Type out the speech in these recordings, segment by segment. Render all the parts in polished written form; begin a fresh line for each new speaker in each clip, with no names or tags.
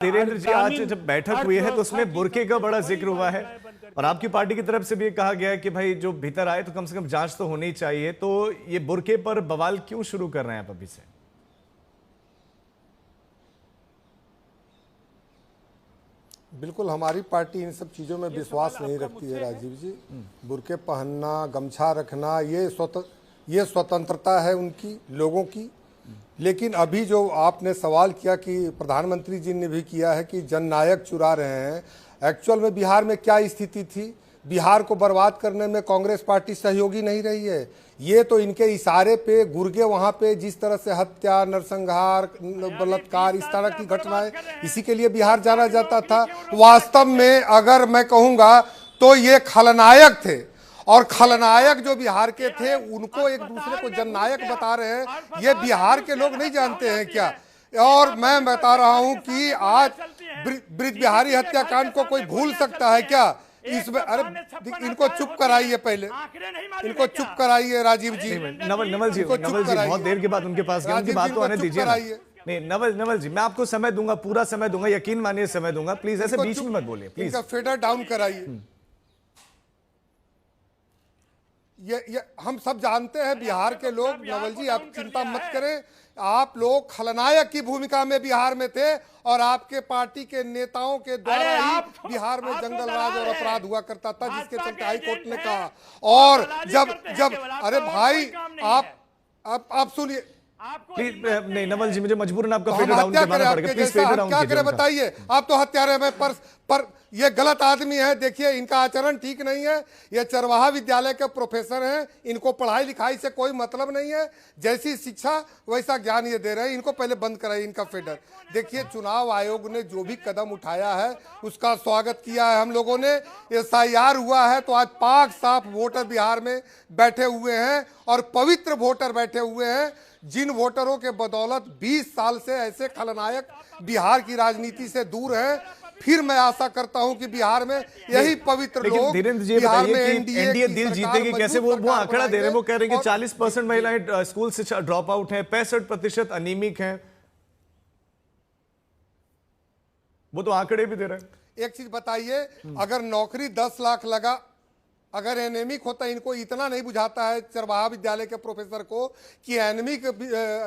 धीरेन्द्र जी, आज जब बैठक हुई है तो उसमें बुर्के का बड़ा जिक्र हुआ है और आपकी पार्टी की तरफ से भी कहा गया है कि भाई जो भीतर आए तो कम से कम जांच तो होनी चाहिए। तो ये बुर्के पर बवाल क्यों शुरू कर रहे हैं आप अभी से?
बिल्कुल, हमारी पार्टी इन सब चीज़ों में विश्वास नहीं रखती है राजीव जी। बुर्के पहनना, गमछा रखना, ये स्वतंत्रता है उनकी, लोगों की। लेकिन अभी जो आपने सवाल किया कि प्रधानमंत्री जी ने भी किया है कि जननायक चुरा रहे हैं, एक्चुअल में बिहार में क्या स्थिति थी? बिहार को बर्बाद करने में कांग्रेस पार्टी सहयोगी नहीं रही है। ये तो इनके इशारे पे गुर्गे वहाँ पे जिस तरह से हत्या, नरसंहार, बलात्कार, इस तरह की घटनाएं, इसी के लिए बिहार जाना जाता था। वास्तव में अगर मैं कहूँगा तो ये खलनायक थे, और खलनायक जो बिहार के थे उनको एक दूसरे को जननायक बता रहे हैं। ये बिहार के लोग नहीं जानते हैं क्या? और मैं बता रहा हूं कि आज ब्रिज बिहारी हत्याकांड को कोई भूल सकता है क्या? इसमें अरे इनको चुप कराइए, पहले इनको चुप कराइए राजीव जी।
नवल जी बहुत देर के बाद उनके पास गए, उनकी बात तो आने दीजिए ना। नहीं नवल जी, मैं आपको समय दूंगा, पूरा समय दूंगा, यकीन मानिए समय दूंगा। प्लीज ऐसे बीच में मत बोलिए प्लीज।
इनका फेडर डाउन कराइए। ये हम सब जानते हैं बिहार के लोग। नवल जी आप चिंता मत करें, आप लोग खलनायक की भूमिका में बिहार में थे और आपके पार्टी के नेताओं के द्वारा ही बिहार में जंगल राज और अपराध हुआ करता था, जिसके चलते हाई कोर्ट ने कहा। और जब अरे भाई आप सुनिए
प्लीज। नहीं नवल जी, मुझे मजबूरन आपका फेडर डाउन करवाना पड़ेगा। प्लीज फेडर डाउन
क्या करें बताइए? आप तो हत्यारे में पर ये गलत आदमी है। देखिए इनका आचरण ठीक नहीं है। ये चरवाहा विद्यालय के प्रोफेसर हैं, इनको पढ़ाई लिखाई से कोई मतलब नहीं है। जैसी शिक्षा वैसा ज्ञान ये दे रहे हैं। इनको पहले बंद कराइए इनका फेडर। देखिए चुनाव आयोग ने जो भी कदम उठाया है उसका स्वागत किया है हम लोगों ने। SIR हुआ है तो आज पाक साफ वोटर बिहार में बैठे हुए हैं और पवित्र वोटर बैठे हुए हैं, जिन वोटरों के बदौलत 20 साल से ऐसे खलनायक बिहार की राजनीति से दूर हैं। फिर मैं आशा करता हूं कि बिहार में यही पवित्र लोग
धीरेन्द्र जी
बिहार में
एनडीए दिल जीतेगी कैसे? वो आंकड़ा दे रहे हैं, वो कह रहे हैं कि 40% महिलाएं स्कूल से ड्रॉप आउट हैं, 65% अनीमिक हैं। वो तो आंकड़े भी दे रहे हैं।
एक चीज बताइए, अगर नौकरी 10 लाख लगा, अगर एनेमिक होता, इनको इतना नहीं बुझाता है चरवाहा विद्यालय के प्रोफेसर को कि एनेमिक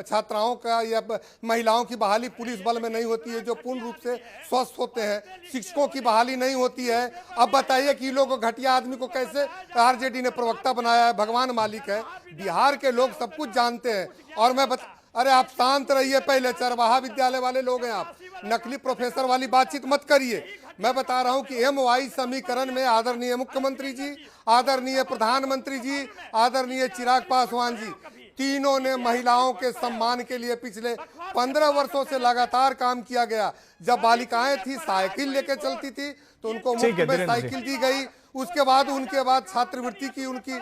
छात्राओं का या महिलाओं की बहाली पुलिस बल में नहीं होती है जो पूर्ण रूप से स्वस्थ होते हैं, शिक्षकों की बहाली नहीं होती है। अब बताइए कि लोगों को, घटिया आदमी को कैसे RJD ने प्रवक्ता बनाया है? भगवान मालिक है। बिहार के लोग सब कुछ जानते हैं। और मैं अरे आप शांत रहिए पहले, चरवाहा विद्यालय वाले लोग हैं आप, नकली प्रोफेसर वाली बातचीत मत करिए। मैं बता रहा हूं कि MY समीकरण में आदरणीय मुख्यमंत्री जी, आदरणीय प्रधानमंत्री जी, आदरणीय चिराग पासवान जी, तीनों ने महिलाओं के सम्मान के लिए पिछले 15 वर्षों से लगातार काम किया गया। जब बालिकाएं थी साइकिल लेके चलती थी तो उनको मुफ्त में साइकिल दी गई। उसके बाद उनके बाद छात्रवृत्ति की उनकी।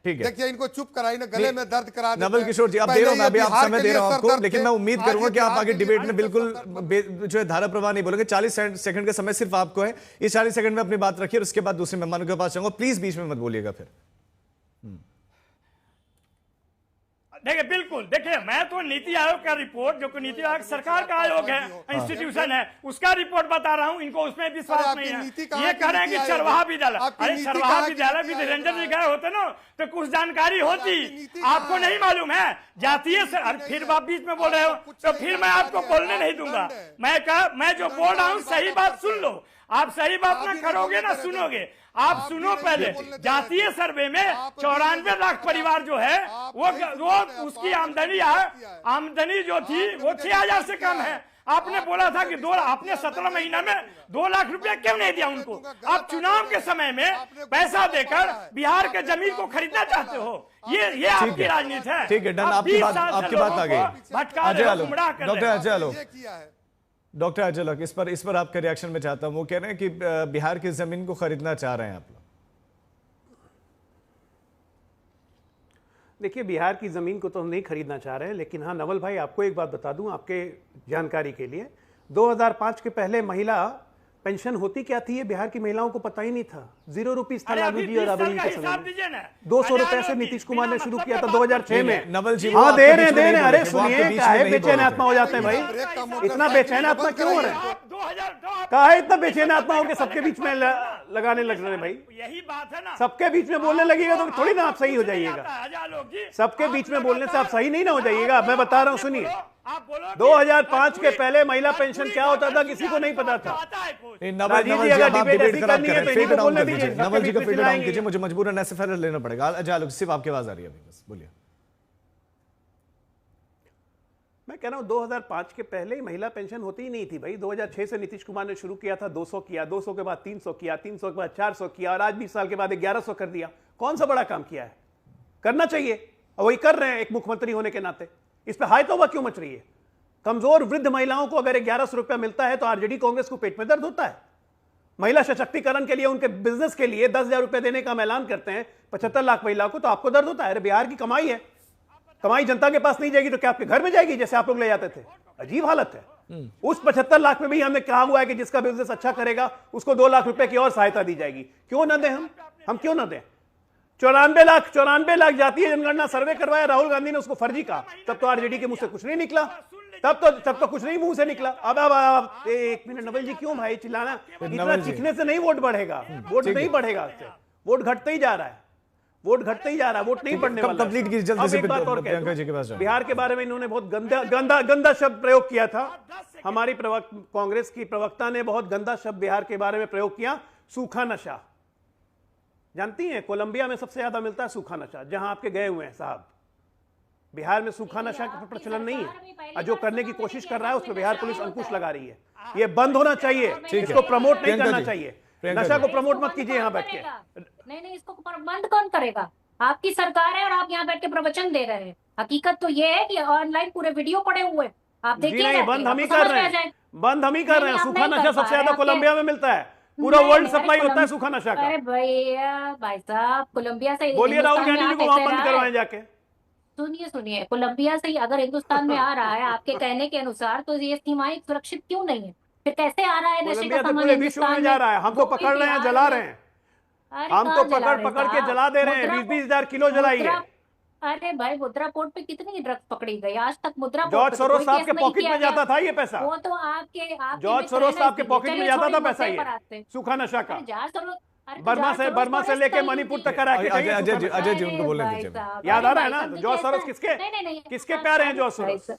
देखिए इनको चुप कराई ना, गले में दर्द करा देते हैं।
नवल किशोर जी, आप दे रहा हूं, मैं अभी आप समय दे रहा हूं आपको, लेकिन मैं उम्मीद करूंगा कि आप आगे डिबेट में बिल्कुल जो है धारा प्रवाह नहीं बोलेंगे। 40 सेकंड का समय सिर्फ आपको है। इस 40 सेकंड में अपनी बात रखिए और उसके बाद दूसरे मेहमानों के पास जाऊंगा। प्लीज बीच में मत बोलिएगा फिर।
देखिए बिल्कुल, देखिए मैं तो नीति आयोग का रिपोर्ट, जो कि नीति आयोग सरकार का आयोग है, इंस्टीट्यूशन है, उसका रिपोर्ट बता रहा हूं। इनको उसमें विश्वास नहीं है। ये कह रहे हैं कि चरवाहा विद्यालय, अरे चरवाहा विद्यालय भी निरंजन जी गए होते ना तो कुछ जानकारी होती, आपको नहीं मालूम है? जातीय फिर आप बीच में बोल रहे हो तो फिर मैं आपको बोलने नहीं दूंगा। मैं जो बोल रहा हूँ सही बात सुन लो। आप सही बात ना करोगे ना सुनोगे। आप सुनो पहले, जातीय सर्वे में 94 लाख परिवार जो है वो उसकी आमदनी जो थी वो 6000 से कम है। आपने बोला था कि आपने 17 महीना में 2 लाख रुपया क्यों नहीं दिया उनको? आप चुनाव के समय में पैसा देकर बिहार के जमीन को खरीदना चाहते हो। ये आपकी राजनीति है।
ठीक है, डन। आपकी बात आ गई। डॉक्टर अजय आलोक, इस पर आपका रिएक्शन में चाहता हूं। वो कह रहे हैं कि बिहार की जमीन को खरीदना चाह रहे हैं आप लोग।
देखिए, बिहार की ज़मीन को तो हम नहीं खरीदना चाह रहे हैं, लेकिन हाँ नवल भाई, आपको एक बात बता दूं आपके जानकारी के लिए, 2005 के पहले महिला पेंशन होती क्या थी ये बिहार की महिलाओं को पता ही नहीं था। 0 रुपीज था लालू जी और राबड़ी के समय में। 200 रुपए से नीतीश कुमार ने शुरू किया था 2006 में।
नवल जी
हाँ दे रहे हैं। अरे सुनिए, क्या है बेचैन आत्मा हो जाते हैं भाई, इतना बेचैन आत्मा क्यों हो रहे हैं? कहा है इतना बेचैन आत्माओं के सबके बीच में लगाने लग रहे हैं भाई।
यही बात है ना,
सबके बीच में बोलने लगेगा तो थोड़ी ना आप सही हो जाइएगा। सबके बीच में बोलने से आप सही नहीं ना हो जाइएगा। मैं बता रहा हूं, सुनिए,
आप बोलो
2005 के पहले महिला पेंशन क्या होता था किसी को नहीं पता था।
नवल जी,
अगर
आप
डिबेट
डिबेट
ऐसी
खराब
करनी
कर
है
रहे
तो
हैं,
इनको
फेड
बोलने
डाउन कर
दीजिए।
दीजिए। नवल जी का फेड डाउन कीजिए, मुझे मजबूरन ऐसे फेडर लेना पड़ेगा। अच्छा, सिर्फ आपकी आवाज आ रही है अभी, बस बोलिए।
मैं कह रहा हूं 2005 के पहले ही महिला पेंशन होती ही नहीं थी भाई। 2006 से नीतीश कुमार ने शुरू किया था, 200 किया, 200 के बाद 300 किया, 300 के बाद 400 किया, और आज 20 साल के बाद 1100 कर दिया। कौन सा बड़ा काम किया है? करना चाहिए, और वही कर रहे हैं एक मुख्यमंत्री होने के नाते। इस पर हाय तौबा क्यों मच रही है? कमजोर वृद्ध महिलाओं को अगर 1100 रुपया मिलता है तो आरजेडी कांग्रेस को पेट में दर्द होता है। महिला सशक्तिकरण के लिए, उनके बिजनेस के लिए 10,000 रुपए देने का हम ऐलान करते हैं 75 लाख महिलाओं को, तो आपको दर्द होता है। अरे बिहार की कमाई है, कमाई जनता के पास नहीं जाएगी तो क्या आपके घर में जाएगी जैसे आप लोग ले जाते थे? अजीब हालत है। उस 75 लाख में भी हमने कहा हुआ है कि जिसका बिजनेस अच्छा करेगा उसको 2 लाख रुपए की और सहायता दी जाएगी। क्यों ना दें? हम क्यों ना दें? 94 लाख जातीय जनगणना सर्वे करवाया राहुल गांधी ने, उसको फर्जी कहा। तब तो आरजेडी के मुंह से कुछ नहीं निकला, तब तो कुछ नहीं मुंह से निकला। अब एक मिनट नवल जी, क्यों भाई चिल्लाना? इतना चीखने से नहीं वोट बढ़ेगा, वोट नहीं बढ़ेगा, वोट घटते ही जा रहा है, वोट घटते ही जा रहा है, वोट नहीं बढ़ने वाला।
कंप्लीट कीजिए जल्दी से,
प्रियंका
जी के पास जाओ।
बिहार के बारे में इन्होंने बहुत गंदा शब्द प्रयोग किया था। हमारी कांग्रेस की प्रवक्ता ने बहुत गंदा शब्द बिहार के बारे में प्रयोग किया, सूखा नशा। जानती हैं कोलंबिया में सबसे ज्यादा मिलता है सूखा नशा, जहां आपके गए हुए हैं साहब। बिहार में सूखा नशा का प्रचलन नहीं है, और जो करने की कोशिश कर रहा है उस पर बिहार पुलिस अंकुश लगा रही है। ये बंद होना चाहिए, इसको प्रमोट नहीं करना चाहिए। नशा को प्रमोट मत कीजिए यहाँ बैठ के।
नहीं, इसको बंद कौन करेगा? आपकी सरकार है और आप यहाँ बैठ के प्रवचन दे रहे हैं। हकीकत तो ये है कि ऑनलाइन पूरे वीडियो पड़े हुए हैं, आप देखिए।
नहीं, बंद हम ही कर रहे हैं, बंद हम ही कर रहे हैं। सूखा नशा सबसे ज्यादा कोलंबिया में मिलता है, पूरा वर्ल्ड सप्लाई होता है सूखा नशा का।
अरे भैया, भाई साहब, कोलंबिया से
बोलिए राहुल गांधी जी को वहां बंद करवाएं जाके।
सुनिए, कोलंबिया से अगर हिंदुस्तान में आ रहा है आपके कहने के अनुसार, तो ये सीमाएं सुरक्षित क्यों नहीं है? फिर कैसे आ रहा है नशे का सामान
पूरे विश्व में जा रहा है? हम तो पकड़ रहे हैं, जला रहे हैं, हम तो पकड़ के जला दे रहे हैं। 20-20 हजार किलो जलाई है।
अरे भाई, मुद्रा पोर्ट पे कितनी ड्रग्स पकड़ी गई आज तक? मुद्रा
जॉर्ज सोरोस साहब के पॉकेट में जाता था ये पैसा।
वो तो आपके
जॉर्ज सोरोस साहब के पॉकेट में जाता था पैसा ये सूखा नशा का। बर्मा से लेके मणिपुर तक करा के।
अजय जी उनको बोलने दीजिए।
याद आ रहा है ना जॉर्ज सोरोस किसके प्यारे हैं? जॉर्ज सोरोस,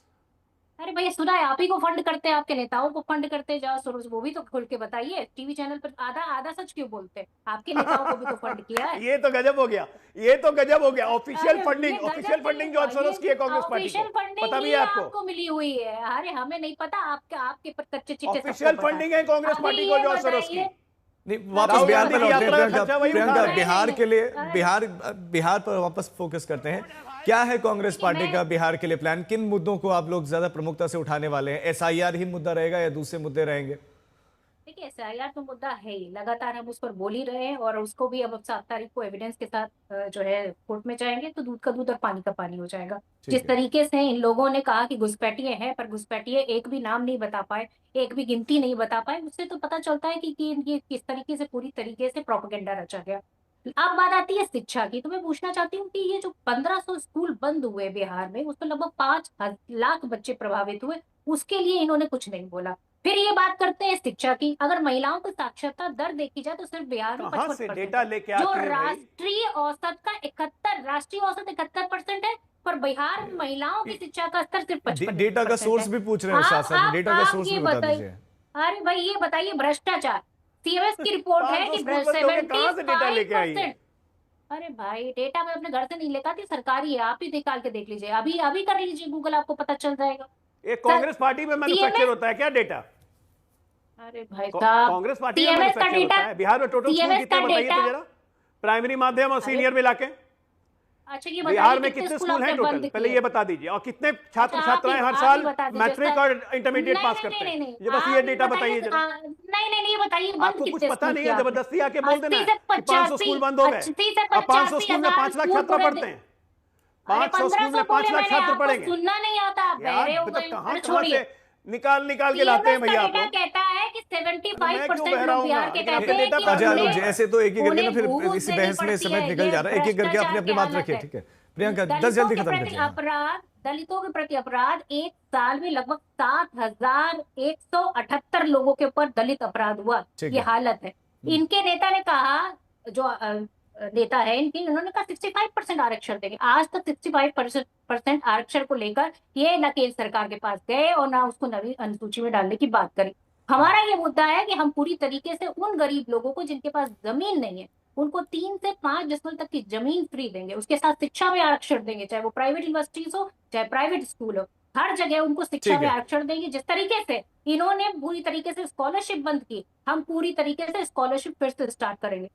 अरे भैया सुना है, आप ही को फंड करते हैं, आपके नेताओं को फंड करते हैं जॉर्ज सोरोस। वो भी तो खुल के बताइए, टीवी चैनल पर आधा सच क्यों बोलते हैं? आपके नेताओं को भी तो फंड किया है।
ये तो गजब हो गया, ऑफिशियल फंडिंग जॉर्ज सोरोस की है कांग्रेस पार्टी को। पता भी है आपको?
मिली हुई है। अरे हमें नहीं पता, आपके पर कच्चे चिट्टे।
ऑफिशियल फंडिंग है कांग्रेस पार्टी को जॉर्ज सोरोस की।
नहीं, वापस बिहार पर लौटते हैं प्रियंका, बिहार के लिए, बिहार पर वापस फोकस करते हैं। क्या है कांग्रेस पार्टी का बिहार के लिए प्लान? किन मुद्दों को आप लोग ज्यादा प्रमुखता से उठाने वाले हैं? एसआईआर ही मुद्दा रहेगा या दूसरे मुद्दे रहेंगे?
देखिए, एसआईआर तो मुद्दा है ही, लगातार हम उस पर बोल ही रहे हैं, और उसको भी अब 7 तारीख को एविडेंस के साथ जो है कोर्ट में जाएंगे तो दूध का दूध और पानी का पानी हो जाएगा। जिस तरीके से इन लोगों ने कहा कि घुसपैठिए हैं, पर घुसपैठिए एक भी नाम नहीं बता पाए, एक भी गिनती नहीं बता पाए, उससे तो पता चलता है कि ये किस तरीके से पूरी तरीके से प्रोपेगेंडा रचा गया। अब बात आती है शिक्षा की, तो मैं पूछना चाहती हूँ कि ये जो 1500 स्कूल बंद हुए बिहार में, उसमें लगभग 5 लाख बच्चे प्रभावित हुए, उसके लिए इन्होंने कुछ नहीं बोला। फिर ये बात करते हैं शिक्षा की। अगर महिलाओं की साक्षरता दर देखी जाए तो सिर्फ बिहार में 55%, जो राष्ट्रीय औसत 71% है, पर बिहार में महिलाओं की शिक्षा का स्तर सिर्फ 55%।
डेटा का सोर्स भी पूछ रहे हैं शासन, डेटा का सोर्स भी बता दीजिए।
अरे भाई, ये बताइए, भ्रष्टाचार, सीएमएस की रिपोर्ट है कि 75%। अरे भाई, डेटा मैं अपने घर से नहीं लेकर आती, सरकारी है, आप ही निकाल के देख लीजिए, अभी कर लीजिए गूगल, आपको पता चल जाएगा।
ये कांग्रेस पार्टी में मैन्युफैक्चर होता है क्या डेटा?
अरे भाई साहब,
कांग्रेस पार्टी में मैन्युफैक्चर होता है। बिहार में टोटल स्कूल कितने बताइए तो जरा, प्राइमरी, माध्यम और सीनियर मिला के।
अच्छा, ये
बिहार में कितने स्कूल हैं टोटल, पहले ये बता दीजिए। और कितने छात्र छात्राएं हर साल मैट्रिक और इंटरमीडिएट पास करते हैं? ये बस ये डेटा बताइए जरा।
नहीं, ये बताइए,
आपको कुछ पता नहीं है? जबरदस्ती आके बोल देना 500 स्कूल बंद हो गए। अब 500 स्कूल में 5 लाख छात्र पढ़ते हैं, 500 स्कूल में 5 लाख छात्र पढ़ेंगे।
सुनना नहीं आता,
कहां से निकाल के लाते हैं भैया? आपको
कहता है कि 75% लोग बिहार के कहते हैं कि
अच्छा लोग ऐसे तो एक करके ना, फिर इसी बहस में समय निकल जा रहा है। एक करके अपनी बात रखिए, ठीक है प्रियंका, 10 जल्दी खत्म करिए।
अपराध दलितों के प्रति अपराध एक साल में लगभग 7,178 लोगों के ऊपर दलित अपराध हुआ।
ठीक
ये
है।
हालत है। इनके नेता ने कहा, जो नेता है इनकी, उन्होंने कहा 65% आरक्षण देंगे। आज तक 65% आरक्षण को लेकर ये न केंद्र सरकार के पास गए और ना उसको नवी अनुसूची में डालने की बात करी। हमारा ये मुद्दा है कि हम पूरी तरीके से उन गरीब लोगों को जिनके पास जमीन नहीं है, उनको 3 से 5 डिसमिल तक की जमीन फ्री देंगे। उसके साथ शिक्षा में आरक्षण देंगे, चाहे वो प्राइवेट यूनिवर्सिटीज हो चाहे प्राइवेट स्कूल हो, हर जगह उनको शिक्षा
ठीक
में
है।
आरक्षण देंगे। जिस तरीके से इन्होंने पूरी तरीके से स्कॉलरशिप बंद की, हम पूरी तरीके से स्कॉलरशिप फिर से स्टार्ट करेंगे।